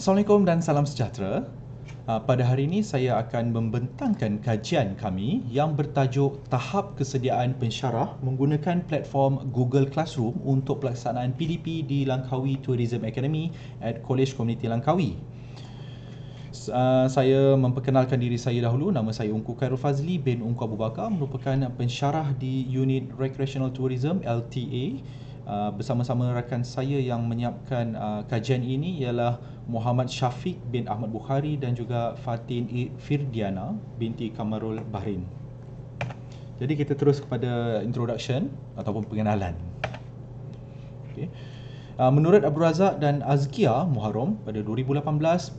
Assalamualaikum dan salam sejahtera. Pada hari ini saya akan membentangkan kajian kami yang bertajuk Tahap Kesediaan Pensyarah menggunakan platform Google Classroom untuk pelaksanaan PDP di Langkawi Tourism Academy at College Community Langkawi. Saya memperkenalkan diri saya dahulu. Nama saya Ungku Khairul Fazli bin Ungku Abu Bakar, merupakan pensyarah di Unit Recreational Tourism LTA. Bersama-sama rakan saya yang menyiapkan kajian ini ialah Muhammad Syafiq bin Ahmad Bukhari dan juga Fatin Firdiana binti Kamarul Bahrain. Jadi kita terus kepada introduction ataupun pengenalan. Okay. Menurut Abdul Razak dan Azkia Muharram pada 2018,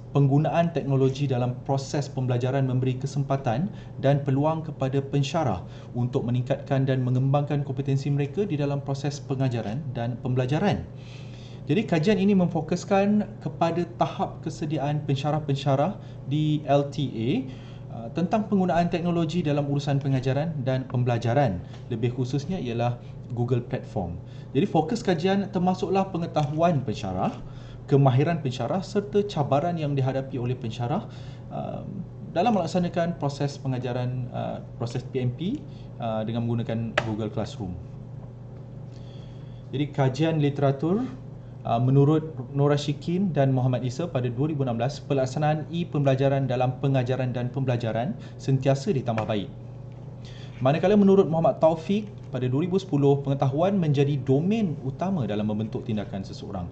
penggunaan teknologi dalam proses pembelajaran memberi kesempatan dan peluang kepada pensyarah untuk meningkatkan dan mengembangkan kompetensi mereka di dalam proses pengajaran dan pembelajaran. Jadi kajian ini memfokuskan kepada tahap kesediaan pensyarah-pensyarah di LTA tentang penggunaan teknologi dalam urusan pengajaran dan pembelajaran. Lebih khususnya ialah Google Platform. Jadi fokus kajian termasuklah pengetahuan pensyarah, kemahiran pensyarah serta cabaran yang dihadapi oleh pensyarah dalam melaksanakan proses pengajaran, proses PMP dengan menggunakan Google Classroom. Jadi kajian literatur menurut Nora Shikin dan Muhammad Isa pada 2016, pelaksanaan e-pembelajaran dalam pengajaran dan pembelajaran sentiasa ditambah baik. Manakala menurut Muhammad Taufik pada 2010, pengetahuan menjadi domain utama dalam membentuk tindakan seseorang.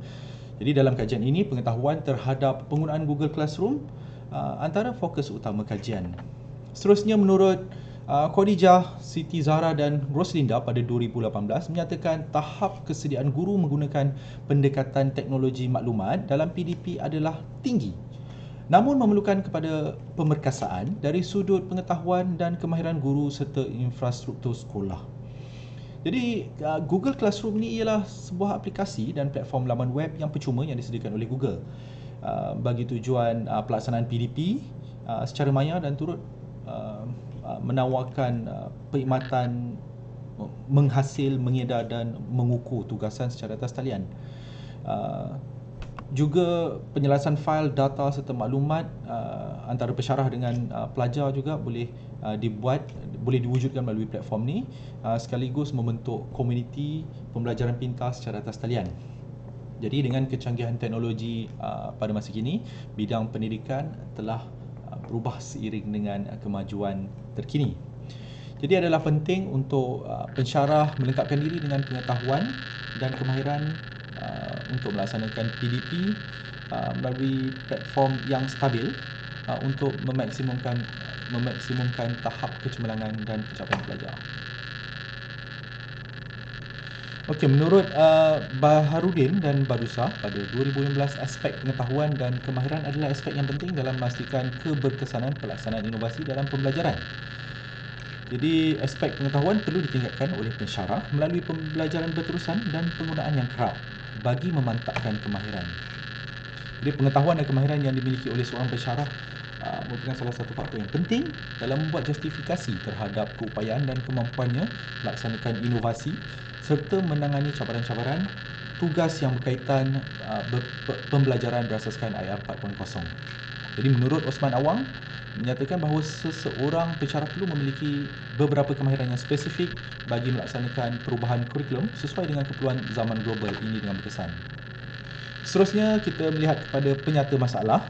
Jadi dalam kajian ini, pengetahuan terhadap penggunaan Google Classroom antara fokus utama kajian. Seterusnya menurut Khadijah, Siti Zahra dan Roslinda pada 2018 menyatakan tahap kesediaan guru menggunakan pendekatan teknologi maklumat dalam PDP adalah tinggi, namun memerlukan kepada pemerkasaan dari sudut pengetahuan dan kemahiran guru serta infrastruktur sekolah. Jadi Google Classroom ni ialah sebuah aplikasi dan platform laman web yang percuma yang disediakan oleh Google bagi tujuan pelaksanaan PDP secara maya dan turut menawarkan perkhidmatan menghasil, mengedar dan mengukur tugasan secara atas talian. Juga penjelasan fail, data serta maklumat antara pensyarah dengan pelajar juga boleh diwujudkan melalui platform ni, sekaligus membentuk komuniti pembelajaran pintar secara atas talian. Jadi dengan kecanggihan teknologi pada masa kini, bidang pendidikan telah berubah seiring dengan kemajuan terkini. Jadi adalah penting untuk pensyarah melengkapkan diri dengan pengetahuan dan kemahiran untuk melaksanakan PDP melalui platform yang stabil untuk memaksimumkan tahap kecemerlangan dan pencapaian pelajar. Okey, menurut Baharudin dan Barusa pada 2016, aspek pengetahuan dan kemahiran adalah aspek yang penting dalam memastikan keberkesanan pelaksanaan inovasi dalam pembelajaran. Jadi aspek pengetahuan perlu ditingkatkan oleh pensyarah melalui pembelajaran berterusan dan penggunaan yang kerap bagi memantapkan kemahiran. Jadi pengetahuan dan kemahiran yang dimiliki oleh seorang pensyarah merupakan salah satu faktor yang penting dalam membuat justifikasi terhadap keupayaan dan kemampuannya melaksanakan inovasi serta menangani cabaran-cabaran tugas yang berkaitan pembelajaran berasaskan IR 4.0. Jadi menurut Osman Awang menyatakan bahawa seseorang pensyarah perlu memiliki beberapa kemahiran yang spesifik bagi melaksanakan perubahan kurikulum sesuai dengan keperluan zaman global ini dengan berkesan. Seterusnya kita melihat kepada penyata masalah.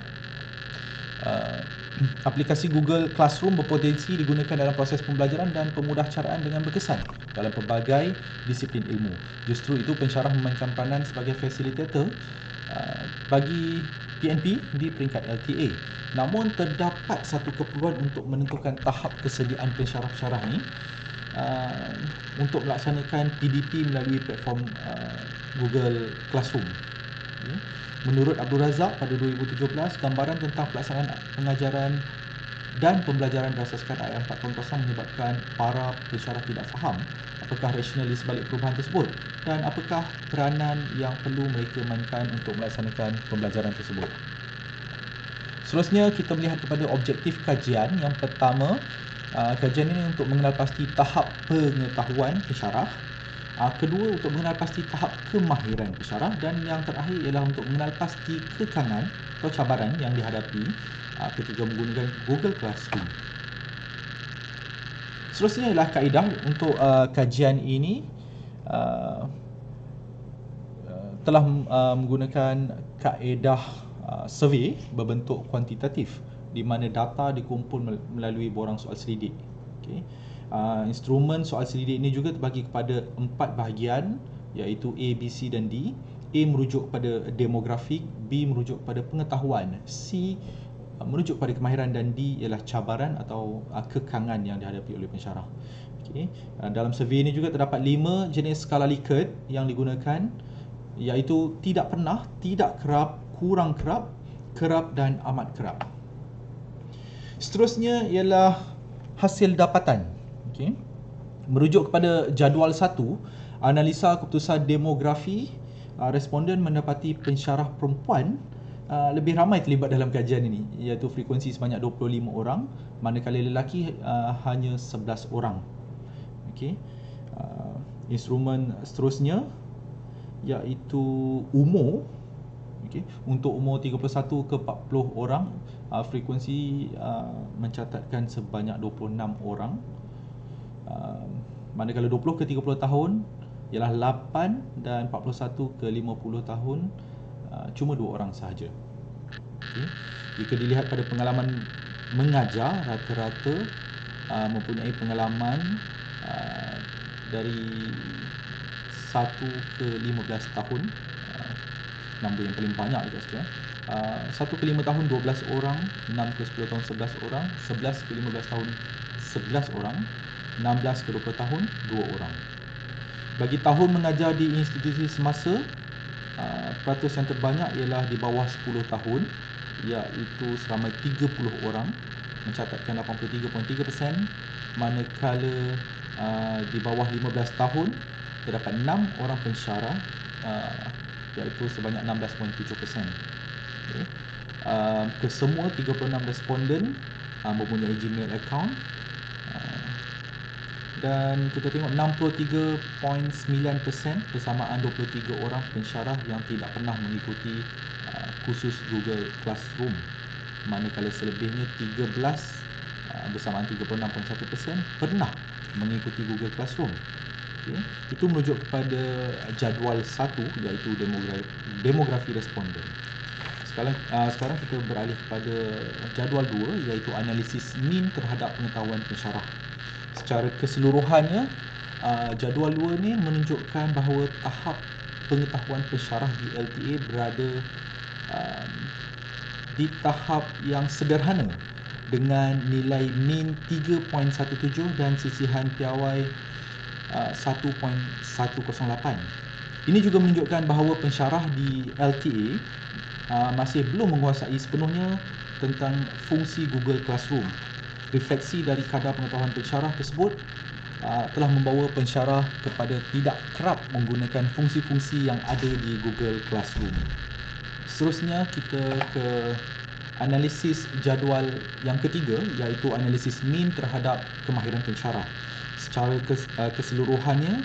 Aplikasi Google Classroom berpotensi digunakan dalam proses pembelajaran dan pemudahcaraan dengan berkesan dalam pelbagai disiplin ilmu. Justru itu pensyarah memainkan peranan sebagai fasilitator bagi PNP di peringkat LTA. Namun terdapat satu keperluan untuk menentukan tahap kesediaan pensyarah-pensyarah ni untuk melaksanakan PDP melalui platform Google Classroom. Menurut Abdul Razak pada 2017, gambaran tentang pelaksanaan pengajaran dan pembelajaran berasaskan IR 4.0 menyebabkan para pensyarah tidak faham apakah rasional di sebalik perubahan tersebut dan apakah peranan yang perlu mereka mainkan untuk melaksanakan pembelajaran tersebut. Seterusnya kita melihat kepada objektif kajian. Yang pertama, kajian ini untuk mengenal pasti tahap pengetahuan pensyarah Kedua, untuk mengenal pasti tahap kemahiran pensyarah, dan yang terakhir ialah untuk mengenal pasti kekangan atau cabaran yang dihadapi ketika menggunakan Google Classroom. Seterusnya ialah kaedah untuk kajian ini telah menggunakan kaedah survey berbentuk kuantitatif di mana data dikumpul melalui borang soal selidik. Okay. Instrumen soal selidik ini juga terbagi kepada 4 bahagian, iaitu A, B, C dan D. A merujuk pada demografik, B merujuk pada pengetahuan, C merujuk pada kemahiran, dan D ialah cabaran atau kekangan yang dihadapi oleh pensyarah. Okay. Dalam survey ini juga terdapat 5 jenis skala Likert yang digunakan, iaitu tidak pernah, tidak kerap, kurang kerap, kerap dan amat kerap. Seterusnya ialah hasil dapatan. Okay. Merujuk kepada jadual 1, analisa keputusan demografi, responden mendapati pensyarah perempuan lebih ramai terlibat dalam kajian ini, iaitu frekuensi sebanyak 25 orang, manakala lelaki hanya 11 orang. Okay. Instrumen seterusnya iaitu umur. Okay. Untuk umur 31 ke 40 orang, frekuensi mencatatkan sebanyak 26 orang. Manakala 20 ke 30 tahun ialah 8, dan 41 ke 50 tahun cuma 2 orang sahaja. Okay. Jika dilihat pada pengalaman mengajar, rata-rata mempunyai pengalaman dari 1 ke 15 tahun. Nombor yang paling banyak dekat situ. 1 ke 5 tahun 12 orang, 6 ke 10 tahun 11 orang, 11 ke 15 tahun 11 orang, 16 ke 20 tahun 2 orang. Bagi tahun mengajar di institusi semasa, peratus yang terbanyak ialah di bawah 10 tahun, iaitu seramai 30 orang, mencatatkan 83.3%, manakala di bawah 15 tahun terdapat 6 orang pensyarah, iaitu sebanyak 16.7%. Okay. Kesemua 36 responden mempunyai Gmail account, dan kita tengok 63.9% bersamaan 23 orang pensyarah yang tidak pernah mengikuti kursus Google Classroom, manakala selebihnya 13 bersamaan 36.1% pernah mengikuti Google Classroom. Okay. Itu merujuk kepada jadual 1, iaitu demografi responden. Sekarang kita beralih kepada jadual 2, iaitu analisis min terhadap pengetahuan pensyarah. Secara keseluruhannya, jadual 2 ni menunjukkan bahawa tahap pengetahuan pensyarah di LTA berada di tahap yang sederhana dengan nilai min 3.17 dan sisihan piawai 1.108. Ini juga menunjukkan bahawa pensyarah di LTA masih belum menguasai sepenuhnya tentang fungsi Google Classroom. Refleksi dari kadar pengetahuan pensyarah tersebut telah membawa pensyarah kepada tidak kerap menggunakan fungsi-fungsi yang ada di Google Classroom. Seterusnya kita ke analisis jadual yang ketiga, iaitu analisis min terhadap kemahiran pensyarah. Secara keseluruhannya,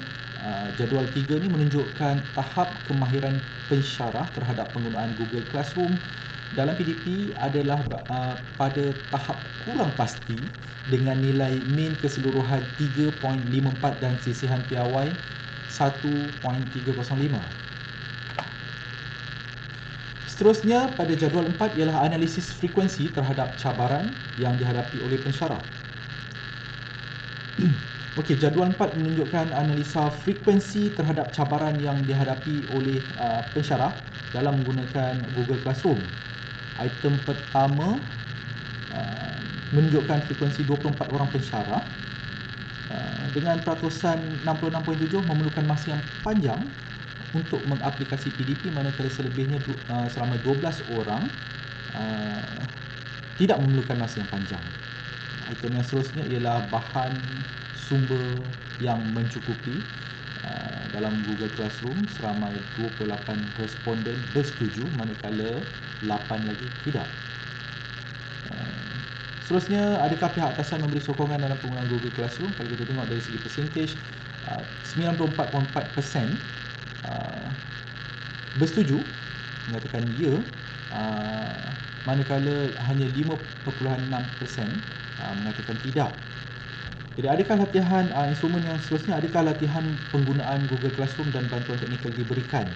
jadual 3 ni menunjukkan tahap kemahiran pensyarah terhadap penggunaan Google Classroom dalam PDP adalah pada tahap kurang pasti dengan nilai min keseluruhan 3.54 dan sisihan piawai 1.305. Seterusnya pada jadual 4 ialah analisis frekuensi terhadap cabaran yang dihadapi oleh pensyarah. Okey, jadual 4 menunjukkan analisa frekuensi terhadap cabaran yang dihadapi oleh pensyarah dalam menggunakan Google Classroom. Item pertama menunjukkan frekuensi 24 orang pensyarah dengan peratusan 66.7 memerlukan masa yang panjang untuk mengaplikasi PDP, manakala selebihnya selama 12 orang tidak memerlukan masa yang panjang. Item yang seterusnya ialah bahan sumber yang mencukupi. Dalam Google Classroom seramai 28 responden bersetuju, manakala 8 lagi tidak. Seterusnya, adakah pihak atasan memberi sokongan dalam penggunaan Google Classroom? Kalau kita tengok dari segi percentage, 94.4% bersetuju, mengatakan ya, manakala hanya 5.6% mengatakan tidak. Jadi adakah latihan instrumen yang seterusnya, adakah latihan penggunaan Google Classroom dan bantuan teknikal diberikan?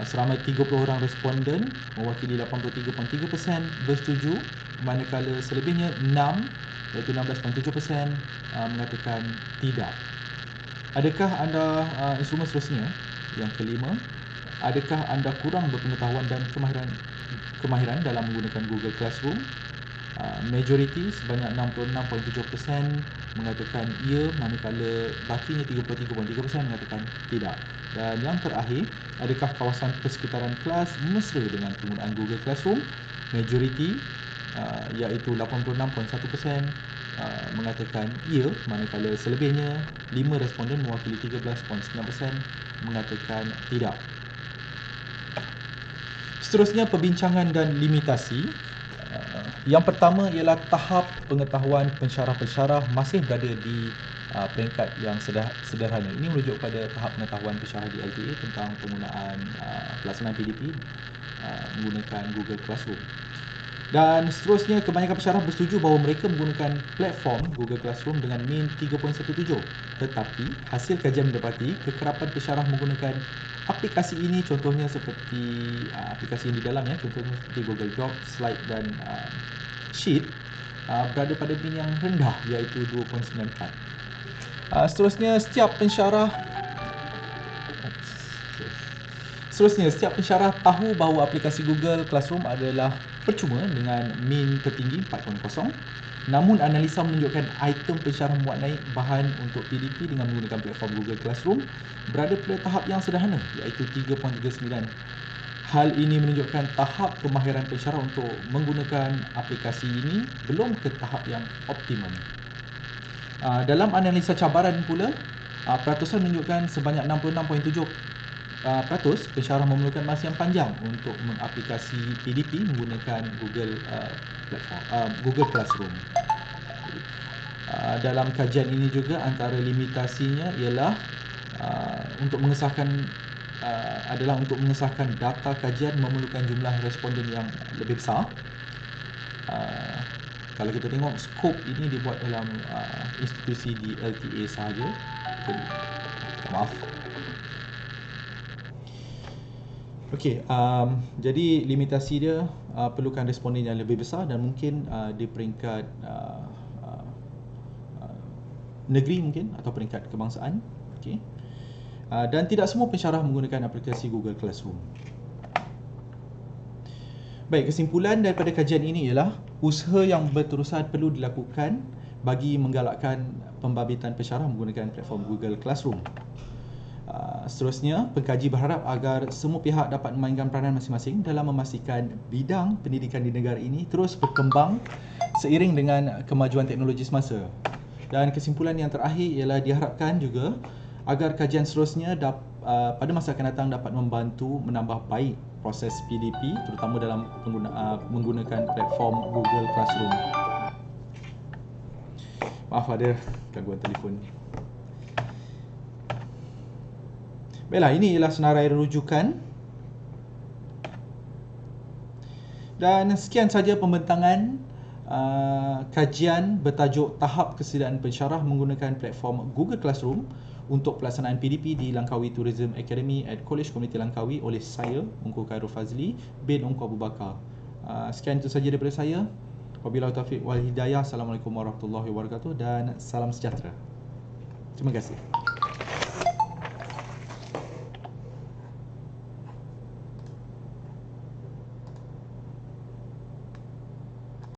Seramai 30 orang responden mewakili 83.3% bersetuju, manakala selebihnya 6 iaitu 16.7% mengatakan tidak. Adakah anda instrumen seterusnya yang kelima, adakah anda kurang berpengetahuan dan kemahiran dalam menggunakan Google Classroom? Majoriti sebanyak 66.7% mengatakan ya, manakala bakinya 33.3% mengatakan tidak. Dan yang terakhir, adakah kawasan persekitaran kelas mesra dengan penggunaan Google Classroom? Majoriti iaitu 86.1% mengatakan ya, manakala selebihnya 5 responden mewakili 13.9% mengatakan tidak. Seterusnya, perbincangan dan limitasi. Yang pertama ialah tahap pengetahuan pensyarah-pensyarah masih berada di peringkat yang sederhana. Ini merujuk pada tahap pengetahuan pensyarah di LTA tentang penggunaan pelaksanaan PDP menggunakan Google Classroom. Dan seterusnya, kebanyakan pensyarah bersetuju bahawa mereka menggunakan platform Google Classroom dengan min 3.17. Tetapi hasil kajian mendapati kekerapan pensyarah menggunakan aplikasi ini, contohnya seperti aplikasi yang di dalamnya, contohnya seperti Google Docs, Slide dan Sheet, berada pada min yang rendah iaitu 2.94. Seterusnya, setiap pensyarah tahu bahawa aplikasi Google Classroom adalah percuma dengan min tertinggi 4.0. Namun analisa menunjukkan item pensyarah muat naik bahan untuk PDP dengan menggunakan platform Google Classroom berada pada tahap yang sederhana iaitu 3.39. Hal ini menunjukkan tahap kemahiran pensyarah untuk menggunakan aplikasi ini belum ke tahap yang optimum. Dalam analisa cabaran pula, peratusan menunjukkan sebanyak 66.7% pensyarah memerlukan masa yang panjang untuk mengaplikasi PDP menggunakan Google Classroom. Dalam kajian ini juga antara limitasinya ialah untuk mengesahkan data kajian memerlukan jumlah responden yang lebih besar. Kalau kita tengok skop ini dibuat dalam institusi di LTA sahaja. Maaf. Okey, jadi limitasi dia perlukan responden yang lebih besar dan mungkin di peringkat negeri mungkin atau peringkat kebangsaan. Okey. Dan tidak semua pensyarah menggunakan aplikasi Google Classroom. Baik, kesimpulan daripada kajian ini ialah usaha yang berterusan perlu dilakukan bagi menggalakkan pembabituan pensyarah menggunakan platform Google Classroom. Seterusnya, pengkaji berharap agar semua pihak dapat memainkan peranan masing-masing dalam memastikan bidang pendidikan di negara ini terus berkembang seiring dengan kemajuan teknologi semasa. Dan kesimpulan yang terakhir ialah diharapkan juga agar kajian seterusnya pada masa akan datang dapat membantu menambah baik proses PDP terutama dalam menggunakan platform Google Classroom. Maaf, ada gangguan telefon. Baiklah, ini ialah senarai rujukan. Dan sekian saja pembentangan kajian bertajuk Tahap Kesediaan Pensyarah menggunakan platform Google Classroom untuk pelaksanaan PDP di Langkawi Tourism Academy at College Community Langkawi oleh saya, Ungku Khairul Fazli bin Ungku Abu Bakar. Sekian itu saja daripada saya. Wabillahi taufiq wal hidayah. Assalamualaikum warahmatullahi wabarakatuh dan salam sejahtera. Terima kasih.